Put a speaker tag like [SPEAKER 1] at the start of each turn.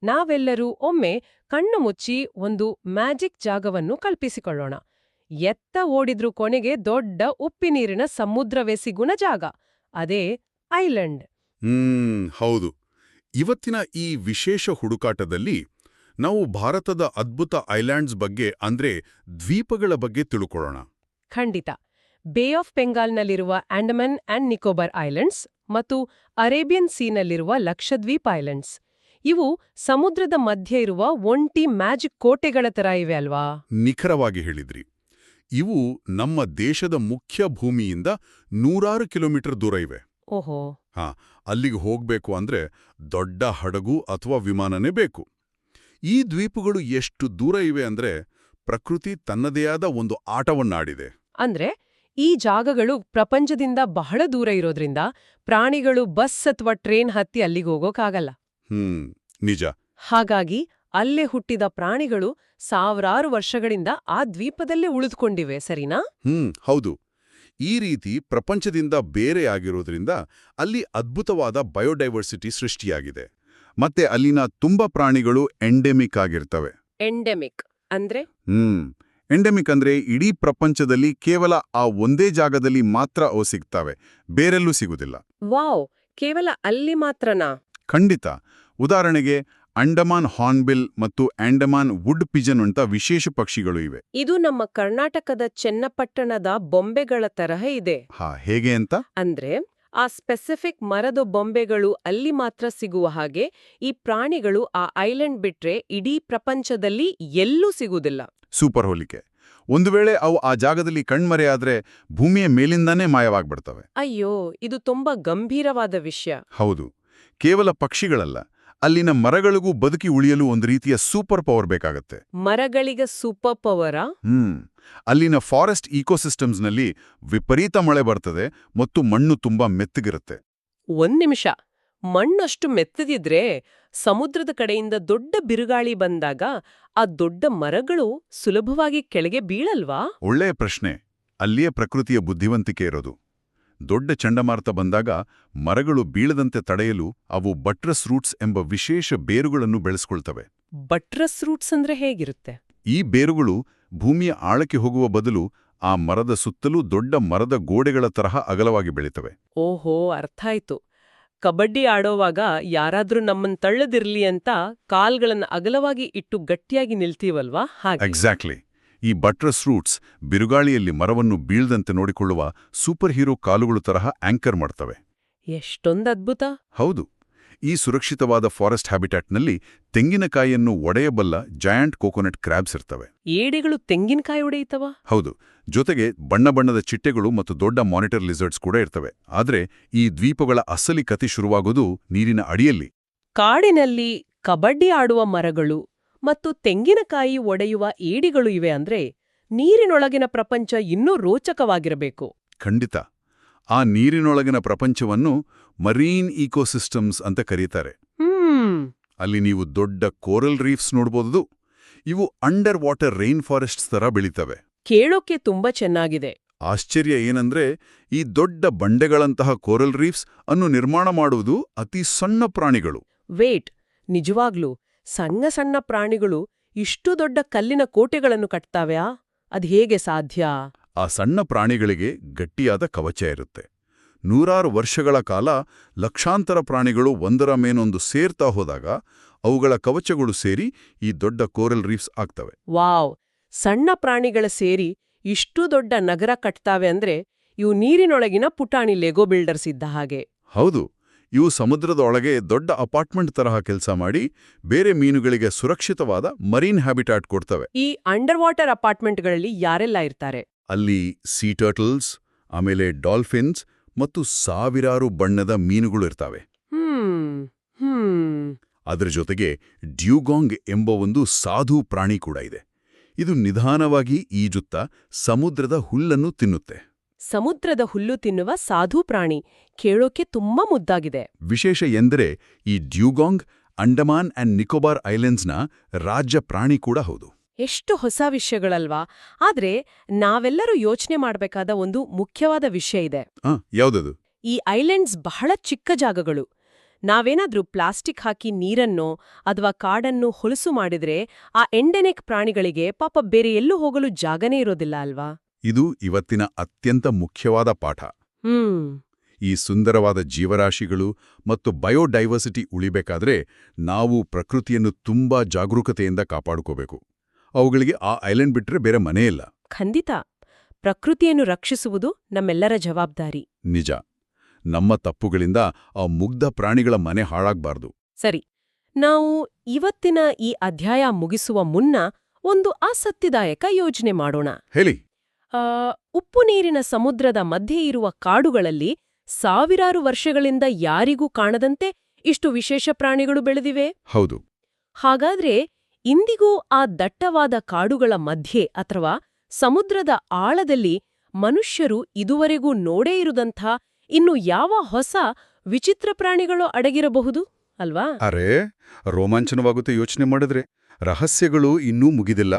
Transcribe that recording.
[SPEAKER 1] ನಾವೆಲ್ಲರೂ ಒಮ್ಮೆ ಕಣ್ಣು ಮುಚ್ಚಿ ಒಂದು ಮ್ಯಾಜಿಕ್ ಜಾಗವನ್ನು ಕಲ್ಪಿಸಿಕೊಳ್ಳೋಣ. ಎತ್ತ ಓಡಿದ್ರೂ ಕೊನೆಗೆ ದೊಡ್ಡ ಉಪ್ಪಿನೀರಿನ ಸಮುದ್ರವೇ ಸಿಗುನ ಜಾಗ. ಅದೇ ಐಲ್ಯಾಂಡ್.
[SPEAKER 2] ಹೌದು. ಇವತ್ತಿನ ಈ ವಿಶೇಷ ಹುಡುಕಾಟದಲ್ಲಿ ನಾವು ಭಾರತದ ಅದ್ಭುತ ಐಲ್ಯಾಂಡ್ಸ್ ಬಗ್ಗೆ ಅಂದ್ರೆ ದ್ವೀಪಗಳ ಬಗ್ಗೆ ತಿಳ್ಕೊಳ್ಳೋಣ.
[SPEAKER 1] ಖಂಡಿತ. Bay of ಬೆಂಗಾಲ್ನಲ್ಲಿರುವ ಆಂಡಮಾನ್ and Nicobar islands ಮತ್ತು ಅರೇಬಿಯನ್ ಸೀನಲ್ಲಿರುವ ಲಕ್ಷದ್ವೀಪ್ ಐಲ್ಯಾಂಡ್ಸ್. ಇವು ಸಮುದ್ರದ ಮಧ್ಯೆ ಇರುವ ಒಂಟಿ ಮ್ಯಾಜಿಕ್ ಕೋಟೆಗಳ ತರ ಇವೆ ಅಲ್ವಾ?
[SPEAKER 2] ನಿಖರವಾಗಿ ಹೇಳಿದ್ರಿ. ಇವು ನಮ್ಮ ದೇಶದ ಮುಖ್ಯ ಭೂಮಿಯಿಂದ ನೂರಾರು ಕಿಲೋಮೀಟರ್ ದೂರ ಇವೆ.
[SPEAKER 1] ಓಹೋ.
[SPEAKER 2] ಅಲ್ಲಿಗೆ ಹೋಗ್ಬೇಕು ಅಂದ್ರೆ ದೊಡ್ಡ ಹಡಗು ಅಥವಾ ವಿಮಾನನೇ ಬೇಕು. ಈ ದ್ವೀಪಗಳು ಎಷ್ಟು ದೂರ ಇವೆ ಅಂದ್ರೆ ಪ್ರಕೃತಿ ತನ್ನದೇ ಆದ ಒಂದು ಆಟವನ್ನಾಡಿದೆ.
[SPEAKER 1] ಅಂದ್ರೆ ಈ ಜಾಗಗಳು ಪ್ರಪಂಚದಿಂದ ಬಹಳ ದೂರ ಇರೋದ್ರಿಂದ ಪ್ರಾಣಿಗಳು ಬಸ್ ಅಥವಾ ಟ್ರೇನ್ ಹತ್ತಿ ಅಲ್ಲಿಗೆ ಹೋಗೋಕ್ಕಾಗಲ್ಲ.
[SPEAKER 2] ನಿಜ.
[SPEAKER 1] ಹಾಗಾಗಿ ಅಲ್ಲೇ ಹುಟ್ಟಿದ ಪ್ರಾಣಿಗಳು ಸಾವಿರಾರು ವರ್ಷಗಳಿಂದ ಆ ದ್ವೀಪದಲ್ಲೇ ಉಳಿದುಕೊಂಡಿವೆ, ಸರಿನಾ?
[SPEAKER 2] ಹೌದು. ಈ ರೀತಿ ಪ್ರಪಂಚದಿಂದ ಬೇರೆಯಾಗಿರೋದ್ರಿಂದ ಅಲ್ಲಿ ಅದ್ಭುತವಾದ ಬಯೋಡೈವರ್ಸಿಟಿ ಸೃಷ್ಟಿಯಾಗಿದೆ. ಮತ್ತೆ ಅಲ್ಲಿನ ತುಂಬಾ ಪ್ರಾಣಿಗಳು ಎಂಡೆಮಿಕ್ ಆಗಿರ್ತವೆ.
[SPEAKER 1] ಎಂಡೆಮಿಕ್ ಅಂದ್ರೆ?
[SPEAKER 2] ಎಂಡೆಮಿಕ್ ಅಂದ್ರೆ ಇಡೀ ಪ್ರಪಂಚದಲ್ಲಿ ಕೇವಲ ಆ ಒಂದೇ ಜಾಗದಲ್ಲಿ ಮಾತ್ರ ಅವು ಸಿಗ್ತವೆ, ಬೇರೆಲ್ಲೂ ಸಿಗುದಿಲ್ಲ.
[SPEAKER 1] ವಾವ್, ಕೇವಲ ಅಲ್ಲಿ ಮಾತ್ರನಾ?
[SPEAKER 2] ಖಂಡಿತ. ಉದಾಹರಣೆಗೆ ಅಂಡಮಾನ್ ಹಾರ್ನ್ಬಿಲ್ ಮತ್ತು ಅಂಡಮಾನ್ ವುಡ್ ಪಿಜನ್ ಅಂತ ವಿಶೇಷ ಪಕ್ಷಿಗಳು ಇವೆ.
[SPEAKER 1] ಇದು ನಮ್ಮ ಕರ್ನಾಟಕದ ಚೆನ್ನಪಟ್ಟಣದ ಬೊಂಬೆಗಳ ತರಹ ಇದೆ.
[SPEAKER 2] ಹೇಗೆ ಅಂತ
[SPEAKER 1] ಅಂದ್ರೆ ಆ ಸ್ಪೆಸಿಫಿಕ್ ಮರದ ಬೊಂಬೆಗಳು ಅಲ್ಲಿ ಮಾತ್ರ ಸಿಗುವ ಹಾಗೆ ಈ ಪ್ರಾಣಿಗಳು ಆ ಐಲ್ಯಾಂಡ್ ಬಿಟ್ರೆ ಇಡೀ ಪ್ರಪಂಚದಲ್ಲಿ ಎಲ್ಲೂ ಸಿಗುವುದಿಲ್ಲ.
[SPEAKER 2] ಸೂಪರ್ ಹೋಲಿಕೆ. ಒಂದು ವೇಳೆ ಅವು ಆ ಜಾಗದಲ್ಲಿ ಕಣ್ಮರೆಯಾದ್ರೆ ಭೂಮಿಯ ಮೇಲಿಂದಾನೇ ಮಾಯವಾಗ್ಬಿಡ್ತವೆ.
[SPEAKER 1] ಅಯ್ಯೋ, ಇದು ತುಂಬಾ ಗಂಭೀರವಾದ ವಿಷಯ.
[SPEAKER 2] ಹೌದು. ಕೇವಲ ಪಕ್ಷಿಗಳಲ್ಲ, ಅಲ್ಲಿನ ಮರಗಳಿಗೂ ಬದುಕಿ ಉಳಿಯಲು ಒಂದು ರೀತಿಯ ಸೂಪರ್ ಪವರ್ ಬೇಕಾಗತ್ತೆ.
[SPEAKER 1] ಮರಗಳಿಗೆ ಸೂಪರ್ ಪವರಾ?
[SPEAKER 2] ಅಲ್ಲಿನ ಫಾರೆಸ್ಟ್ ಇಕೋಸಿಸ್ಟಮ್ಸ್ನಲ್ಲಿ ವಿಪರೀತ ಮಳೆ ಬರ್ತದೆ ಮತ್ತು ಮಣ್ಣು ತುಂಬಾ ಮೆತ್ತಗಿರುತ್ತೆ.
[SPEAKER 1] ಒಂದ್ ನಿಮಿಷ, ಮಣ್ಣಷ್ಟು ಮೆತ್ತದಿದ್ರೆ ಸಮುದ್ರದ ಕಡೆಯಿಂದ ದೊಡ್ಡ ಬಿರುಗಾಳಿ ಬಂದಾಗ ಆ ದೊಡ್ಡ ಮರಗಳು ಸುಲಭವಾಗಿ ಕೆಳಗೆ ಬೀಳಲ್ವಾ?
[SPEAKER 2] ಒಳ್ಳೆಯ ಪ್ರಶ್ನೆ. ಅಲ್ಲಿಯೇ ಪ್ರಕೃತಿಯ ಬುದ್ಧಿವಂತಿಕೆ ಇರೋದು. ದೊಡ್ಡ ಚಂಡಮಾರುತ ಬಂದಾಗ ಮರಗಳು ಬೀಳದಂತೆ ತಡೆಯಲು ಅವು ಬಟ್ರಸ್ ರೂಟ್ಸ್ ಎಂಬ ವಿಶೇಷ ಬೇರುಗಳನ್ನು ಬೆಳೆಸ್ಕೊಳ್ತವೆ.
[SPEAKER 1] ಬಟ್ರಸ್ ರೂಟ್ಸ್ ಅಂದ್ರೆ ಹೇಗಿರುತ್ತೆ?
[SPEAKER 2] ಈ ಬೇರುಗಳು ಭೂಮಿಯ ಆಳಕ್ಕೆ ಹೋಗುವ ಬದಲು ಆ ಮರದ ಸುತ್ತಲೂ ದೊಡ್ಡ ಮರದ ಗೋಡೆಗಳ ತರಹ ಅಗಲವಾಗಿ ಬೆಳೀತವೆ.
[SPEAKER 1] ಓಹೋ, ಅರ್ಥಾಯ್ತು. ಕಬಡ್ಡಿ ಆಡೋವಾಗ ಯಾರಾದ್ರೂ ನಮ್ಮನ್ ತಳ್ಳದಿರ್ಲಿ ಅಂತ ಕಾಲ್ಗಳನ್ನ ಅಗಲವಾಗಿ ಇಟ್ಟು ಗಟ್ಟಿಯಾಗಿ ನಿಲ್ತೀವಲ್ವಾ, ಹಾಗೆ.
[SPEAKER 2] ಎಕ್ಸಾಕ್ಟ್ಲಿ. ಈ ಬಟ್ರಸ್ ರೂಟ್ಸ್ ಬಿರುಗಾಳಿಯಲ್ಲಿ ಮರವನ್ನು ಬೀಳ್ದಂತೆ ನೋಡಿಕೊಳ್ಳುವ ಸೂಪರ್ ಹೀರೋ ಕಾಲುಗಳು ತರಹ ಆಂಕರ್ ಮಾಡ್ತವೆ.
[SPEAKER 1] ಎಷ್ಟೊಂದು ಅದ್ಭುತ.
[SPEAKER 2] ಹೌದು. ಈ ಸುರಕ್ಷಿತವಾದ ಫಾರೆಸ್ಟ್ ಹ್ಯಾಬಿಟ್ಯಾಟ್ನಲ್ಲಿ ತೆಂಗಿನಕಾಯಿಯನ್ನು ಒಡೆಯಬಲ್ಲ ಜಾಯಾಂಟ್ ಕೋಕೋನಟ್ ಕ್ರ್ಯಾಬ್ಸ್ ಇರ್ತವೆ.
[SPEAKER 1] ಏಡಿಗಳು ತೆಂಗಿನಕಾಯಿ ಒಡೆಯುತ್ತವಾ?
[SPEAKER 2] ಹೌದು. ಜೊತೆಗೆ ಬಣ್ಣ ಬಣ್ಣದ ಚಿಟ್ಟೆಗಳು ಮತ್ತು ದೊಡ್ಡ ಮಾನಿಟರ್ ಲಿಸರ್ಡ್ಸ್ ಕೂಡ ಇರ್ತವೆ. ಆದ್ರೆ ಈ ದ್ವೀಪಗಳ ಅಸಲಿ ಕಥೆ ಶುರುವಾಗೋದು ನೀರಿನ ಅಡಿಯಲ್ಲಿ.
[SPEAKER 1] ಕಾಡಿನಲ್ಲಿ ಕಬಡ್ಡಿ ಆಡುವ ಮರಗಳು ಮತ್ತು ತೆಂಗಿನಕಾಯಿ ಒಡೆಯುವ ಏಡಿಗಳು ಇವೆ ಅಂದ್ರೆ ನೀರಿನೊಳಗಿನ ಪ್ರಪಂಚ ಇನ್ನೂ ರೋಚಕವಾಗಿರಬೇಕು.
[SPEAKER 2] ಖಂಡಿತ. ಆ ನೀರಿನೊಳಗಿನ ಪ್ರಪಂಚವನ್ನು ಮರೀನ್ ಇಕೋಸಿಸ್ಟಮ್ಸ್ ಅಂತ ಕರೀತಾರೆ. ಅಲ್ಲಿ ನೀವು ದೊಡ್ಡ ಕೋರಲ್ ರೀಫ್ಸ್ ನೋಡ್ಬೋದು. ಇವು ಅಂಡರ್ ವಾಟರ್ ರೈನ್ ಫಾರೆಸ್ಟ್ಸ್ ತರ ಬೆಳೀತವೆ.
[SPEAKER 1] ಕೇಳೋಕೆ ತುಂಬಾ ಚೆನ್ನಾಗಿದೆ.
[SPEAKER 2] ಆಶ್ಚರ್ಯ ಏನಂದ್ರೆ ಈ ದೊಡ್ಡ ಬಂಡೆಗಳಂತಹ ಕೋರಲ್ ರೀಫ್ಸ್ ಅನ್ನು ನಿರ್ಮಾಣ ಮಾಡುವುದು ಅತಿ ಸಣ್ಣ ಪ್ರಾಣಿಗಳು.
[SPEAKER 1] ವೇಟ್, ನಿಜವಾಗ್ಲೂ ಸಣ್ಣ ಸಣ್ಣ ಪ್ರಾಣಿಗಳು ಇಷ್ಟು ದೊಡ್ಡ ಕಲ್ಲಿನ ಕೋಟೆಗಳನ್ನು ಕಟ್ತಾವ್ಯಾ? ಅದ್ ಹೇಗೆ ಸಾಧ್ಯ?
[SPEAKER 2] ಆ ಸಣ್ಣ ಪ್ರಾಣಿಗಳಿಗೆ ಗಟ್ಟಿಯಾದ ಕವಚ ಇರುತ್ತೆ. ನೂರಾರು ವರ್ಷಗಳ ಕಾಲ ಲಕ್ಷಾಂತರ ಪ್ರಾಣಿಗಳು ಒಂದರ ಮೇನೊಂದು ಸೇರ್ತಾ ಹೋದಾಗ ಅವುಗಳ ಕವಚಗಳು ಸೇರಿ ಈ ದೊಡ್ಡ ಕೋರಲ್ ರೀಫ್ಸ್ ಆಗ್ತವೆ.
[SPEAKER 1] ವಾವ್! ಸಣ್ಣ ಪ್ರಾಣಿಗಳ ಸೇರಿ ಇಷ್ಟು ದೊಡ್ಡ ನಗರ ಕಟ್ತಾವೆ ಅಂದ್ರೆ ಇವು ನೀರಿನೊಳಗಿನ ಪುಟಾಣಿ ಲೆಗೋ ಬಿಲ್ಡರ್ಸ್ ಇದ್ದ ಹಾಗೆ.
[SPEAKER 2] ಹೌದು. ಇವು ಸಮುದ್ರದ ಒಳಗೆ ದೊಡ್ಡ ಅಪಾರ್ಟ್ಮೆಂಟ್ ತರಹ ಕೆಲಸ ಮಾಡಿ ಬೇರೆ ಮೀನುಗಳಿಗೆ ಸುರಕ್ಷಿತವಾದ ಮರೀನ್ ಹ್ಯಾಬಿಟ್ಯಾಟ್ ಕೊಡ್ತವೆ.
[SPEAKER 1] ಈ ಅಂಡರ್ ವಾಟರ್ ಅಪಾರ್ಟ್ಮೆಂಟ್ಗಳಲ್ಲಿ ಯಾರೆಲ್ಲ ಇರ್ತಾರೆ?
[SPEAKER 2] ಅಲ್ಲಿ ಸೀ ಟರ್ಟಲ್ಸ್, ಆಮೇಲೆ ಡಾಲ್ಫಿನ್ಸ್ ಮತ್ತು ಸಾವಿರಾರು ಬಣ್ಣದ ಮೀನುಗಳು ಇರ್ತವೆ. ಅದರ ಜೊತೆಗೆ ಡ್ಯೂಗಾಂಗ್ ಎಂಬ ಒಂದು ಸಾಧು ಪ್ರಾಣಿ ಕೂಡ ಇದೆ. ಇದು ನಿಧಾನವಾಗಿ ಈಜುತ್ತಾ ಸಮುದ್ರದ ಹುಲ್ಲನ್ನು ತಿನ್ನುತ್ತೆ.
[SPEAKER 1] ಸಮುದ್ರದ ಹುಲ್ಲು ತಿನ್ನುವ ಸಾಧು ಪ್ರಾಣಿ ಕೇಳೋಕೆ ತುಂಬಾ ಮುದ್ದಾಗಿದೆ.
[SPEAKER 2] ವಿಶೇಷ ಎಂದರೆ ಈ ಡ್ಯೂಗಾಂಗ್ ಅಂಡಮಾನ್ ಅಂಡ್ ನಿಕೋಬಾರ್ ಐಲ್ಯಾಂಡ್ಸ್ನ ರಾಜ್ಯ ಪ್ರಾಣಿ ಕೂಡ ಹೌದು.
[SPEAKER 1] ಎಷ್ಟು ಹೊಸ ವಿಷಯಗಳಲ್ವಾ? ಆದ್ರೆ ನಾವೆಲ್ಲರೂ ಯೋಚನೆ ಮಾಡಬೇಕಾದ ಒಂದು ಮುಖ್ಯವಾದ ವಿಷಯ ಇದೆ.
[SPEAKER 2] ಯಾವ್ದದು?
[SPEAKER 1] ಈ ಐಲ್ಯಾಂಡ್ಸ್ ಬಹಳ ಚಿಕ್ಕ ಜಾಗಗಳು. ನಾವೇನಾದ್ರೂ ಪ್ಲಾಸ್ಟಿಕ್ ಹಾಕಿ ನೀರನ್ನೋ ಅಥವಾ ಕಾಡನ್ನು ಹೊಲಸು ಮಾಡಿದ್ರೆ ಆ ಎಂಡೆನಿಕ್ ಪ್ರಾಣಿಗಳಿಗೆ ಪಾಪ ಬೇರೆ ಎಲ್ಲೂ ಹೋಗಲು ಜಾಗನೇ ಇರೋದಿಲ್ಲ ಅಲ್ವಾ?
[SPEAKER 2] ಇದು ಇವತ್ತಿನ ಅತ್ಯಂತ ಮುಖ್ಯವಾದ ಪಾಠ. ಈ ಸುಂದರವಾದ ಜೀವರಾಶಿಗಳು ಮತ್ತು ಬಯೋಡೈವರ್ಸಿಟಿ ಉಳಿಬೇಕಾದ್ರೆ ನಾವು ಪ್ರಕೃತಿಯನ್ನು ತುಂಬಾ ಜಾಗರೂಕತೆಯಿಂದ ಕಾಪಾಡ್ಕೋಬೇಕು. ಅವುಗಳಿಗೆ ಆ ಐಲ್ಯಾಂಡ್ ಬಿಟ್ರೆ ಬೇರೆ ಮನೆಯಿಲ್ಲ.
[SPEAKER 1] ಖಂಡಿತ. ಪ್ರಕೃತಿಯನ್ನು ರಕ್ಷಿಸುವುದು ನಮ್ಮೆಲ್ಲರ ಜವಾಬ್ದಾರಿ.
[SPEAKER 2] ನಿಜ. ನಮ್ಮ ತಪ್ಪುಗಳಿಂದ ಆ ಮುಗ್ಧ ಪ್ರಾಣಿಗಳ ಮನೆ ಹಾಳಾಗ್ಬಾರ್ದು.
[SPEAKER 1] ಸರಿ, ನಾವು ಇವತ್ತಿನ ಈ ಅಧ್ಯಾಯ ಮುಗಿಸುವ ಮುನ್ನ ಒಂದು ಆಸಕ್ತಿದಾಯಕ ಯೋಚನೆ ಮಾಡೋಣ.
[SPEAKER 2] ಹೇಳಿ.
[SPEAKER 1] ಉಪ್ಪು ನೀರಿನ ಸಮುದ್ರದ ಮಧ್ಯೆ ಇರುವ ಕಾಡುಗಳಲ್ಲಿ ಸಾವಿರಾರು ವರ್ಷಗಳಿಂದ ಯಾರಿಗೂ ಕಾಣದಂತೆ ಇಷ್ಟು ವಿಶೇಷ ಪ್ರಾಣಿಗಳು ಬೆಳೆದಿವೆ.
[SPEAKER 2] ಹೌದು.
[SPEAKER 1] ಹಾಗಾದ್ರೆ ಇಂದಿಗೂ ಆ ದಟ್ಟವಾದ ಕಾಡುಗಳ ಮಧ್ಯೆ ಅಥವಾ ಸಮುದ್ರದ ಆಳದಲ್ಲಿ ಮನುಷ್ಯರು ಇದುವರೆಗೂ ನೋಡೇ ಇರುದಂಥ ಇನ್ನು ಯಾವ ಹೊಸ ವಿಚಿತ್ರ ಪ್ರಾಣಿಗಳು ಅಡಗಿರಬಹುದು ಅಲ್ವಾ?
[SPEAKER 2] ಅರೆ, ರೋಮಾಂಚನವಾಗುತ್ತೆ ಯೋಚನೆ ಮಾಡಿದ್ರೆ. ರಹಸ್ಯಗಳು ಇನ್ನೂ ಮುಗಿದಿಲ್ಲ.